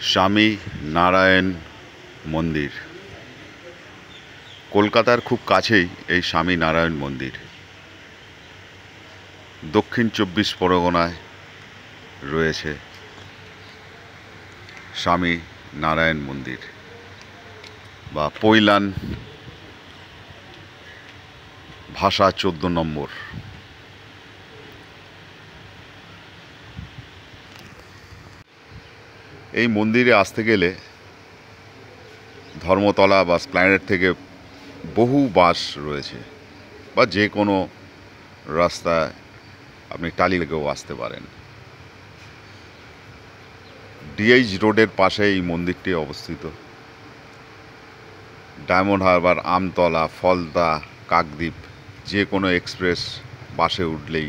স্বামী নারায়ণ মন্দির। কলকাতার খুব কাছেই এই স্বামী নারায়ণ মন্দির। দক্ষিণ 24 পরগনায় রয়েছে স্বামী নারায়ণ মন্দির বা পৈলান ভাষা 14 নম্বর। এই মন্দিরে আসতে গেলে ধর্মতলা বা স্প্ল্যানেড থেকে বহু বাস রয়েছে, বা যে কোনো রাস্তায় আপনি টালি লেগেও আসতে পারেন। ডিএইচ রোডের পাশে এই মন্দিরটি অবস্থিত। ডায়মন্ড হারবার, আমতলা, ফলতা, কাকদ্বীপ যে কোনো এক্সপ্রেস বাসে উঠলেই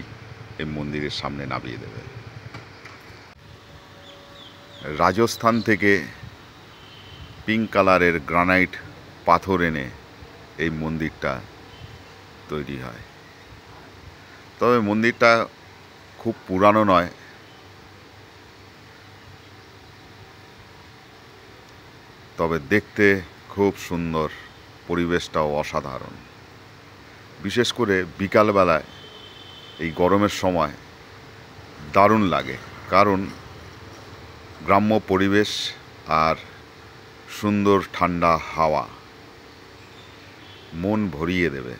এই মন্দিরের সামনে নামিয়ে দেবে। রাজস্থান থেকে পিঙ্ক কালারের গ্রানাইট পাথর এনে এই মন্দিরটা তৈরি হয়। তবে মন্দিরটা খুব পুরানো নয়, তবে দেখতে খুব সুন্দর, পরিবেশটাও অসাধারণ। বিশেষ করে বিকালবেলায় এই গরমের সময় দারুণ লাগে, কারণ গ্রাম্য পরিবেশ আর সুন্দর ঠান্ডা হাওয়া মন ভরিয়ে দেবে।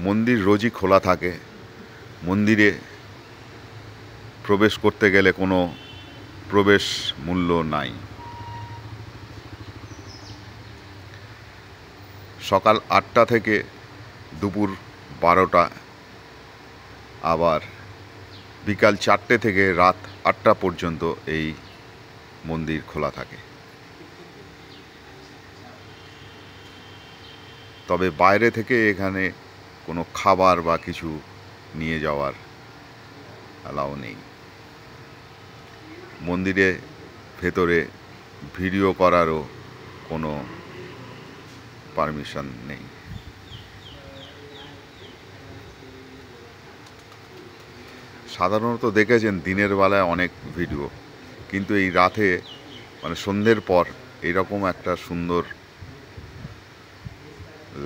মন্দির রোজই খোলা থাকে। মন্দিরে প্রবেশ করতে গেলে কোনো প্রবেশ মূল্য নাই। সকাল 8টা থেকে দুপুর 12টা, আবার বিকাল 4টে থেকে রাত 8টা পর্যন্ত এই মন্দির খোলা থাকে। তবে বাইরে থেকে এখানে কোনো খাবার বা কিছু নিয়ে যাওয়ার অ্যালাউ নেই। মন্দিরে ভেতরে ভিডিও করারও কোনো পারমিশন নেই। সাধারণত দেখেছেন দিনের বেলায় অনেক ভিডিও, কিন্তু এই রাতে সন্ধ্যের পর এইরকম একটা সুন্দর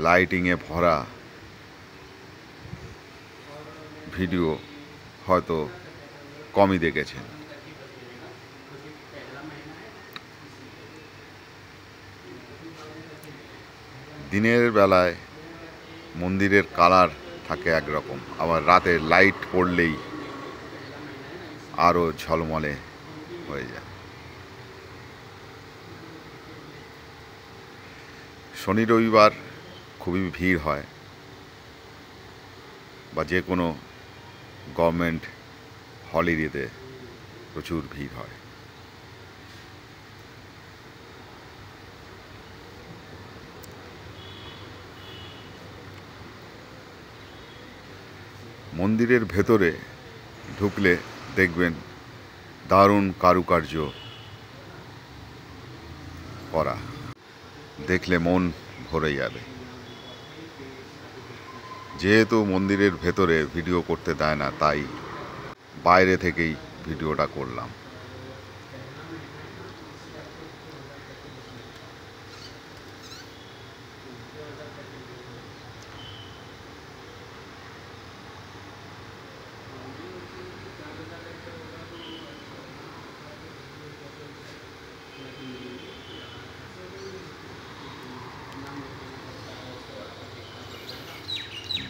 লাইটিংয়ে ভরা ভিডিও হয়তো কমই দেখেছেন। দিনের বেলায় মন্দিরের কালার থাকে একরকম, আবার রাতে লাইট পড়লেই আরও ঝলমলে হয়ে যায়। শনি রবিবার খুবই ভিড় হয়, বা যে কোনো গভর্নমেন্ট হলিডেতে প্রচুর ভিড় হয়। মন্দিরের ভেতরে ঢুকলে দেখবেন দারুণ কারুকার্য করা, দেখলে মন ভরে যাবে। যেহেতু মন্দিরের ভেতরে ভিডিও করতে দেয় না, তাই বাইরে থেকেই ভিডিওটা করলাম।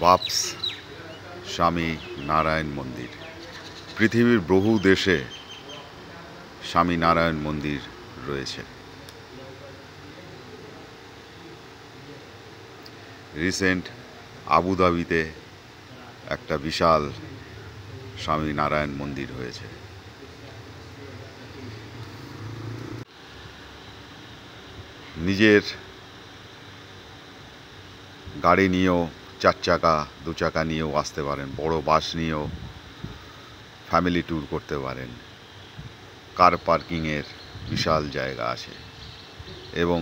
বাপস স্বামী নারায়ণ মন্দির। পৃথিবীর বহু দেশে স্বামী নারায়ণ মন্দির রয়েছে। রিসেন্ট আবুধাবিতে একটা বিশাল স্বামী নারায়ণ মন্দির হয়েছে। নিজের গাড়ি নিয়েও, 4 চাকা 2 চাকা নিয়েও আসতে পারেন, বড় বাস নিয়েও ফ্যামিলি ট্যুর করতে পারেন। কার পার্কিংয়ের বিশাল জায়গা আছে, এবং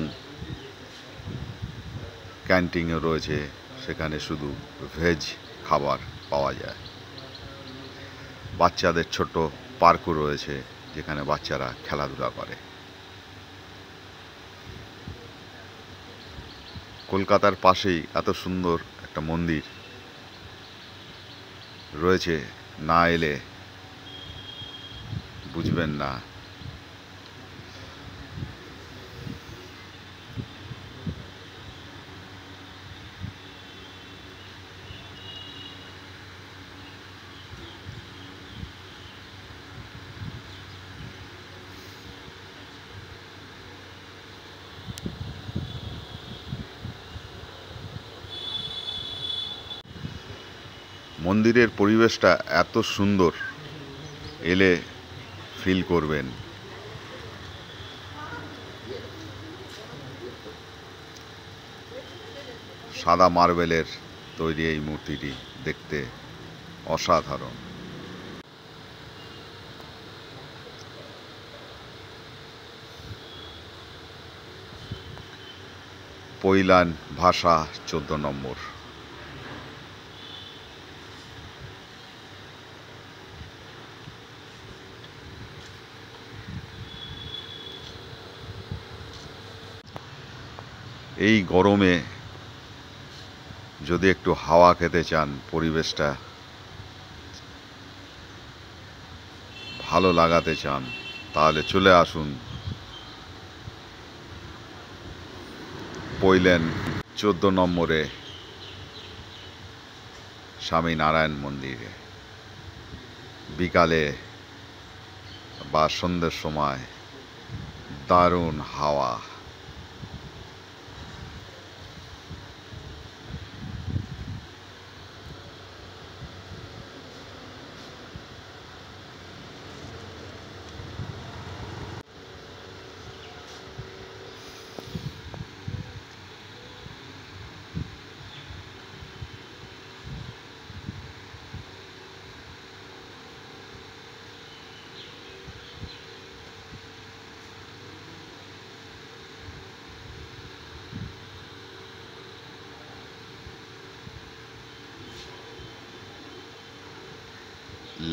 ক্যান্টিনও রয়েছে, সেখানে শুধু ভেজ খাবার পাওয়া যায়। বাচ্চাদের ছোট পার্কও রয়েছে, যেখানে বাচ্চারা খেলাধুলা করে। কলকাতার পাশেই এত সুন্দর একটা মন্দির রয়েছে, না এলে বুঝবেন না। মন্দিরের পরিবেশটা এত সুন্দর, এলে ফিল করবেন। সাদা মার্বেলের তৈরি এই মূর্তিটি দেখতে অসাধারণ। পৈলান ভাষা 14 নম্বর। এই গরমে যদি একটু হাওয়া খেতে চান, পরিবেশটা ভালো লাগাতে চান, তাহলে চলে আসুন পৈলান 14 নম্বরে স্বামী নারায়ণ মন্দিরে। বিকালে বা সন্ধ্যের সময় দারুণ হাওয়া।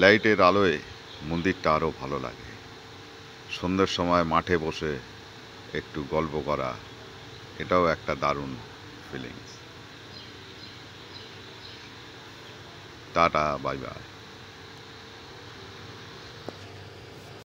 লাইটের আলোয় মন্দিরটা আরও ভালো লাগে। সন্ধ্যের সময় মাঠে বসে একটু গল্প করা, এটাও একটা দারুণ ফিলিংস। Tata, bye bye.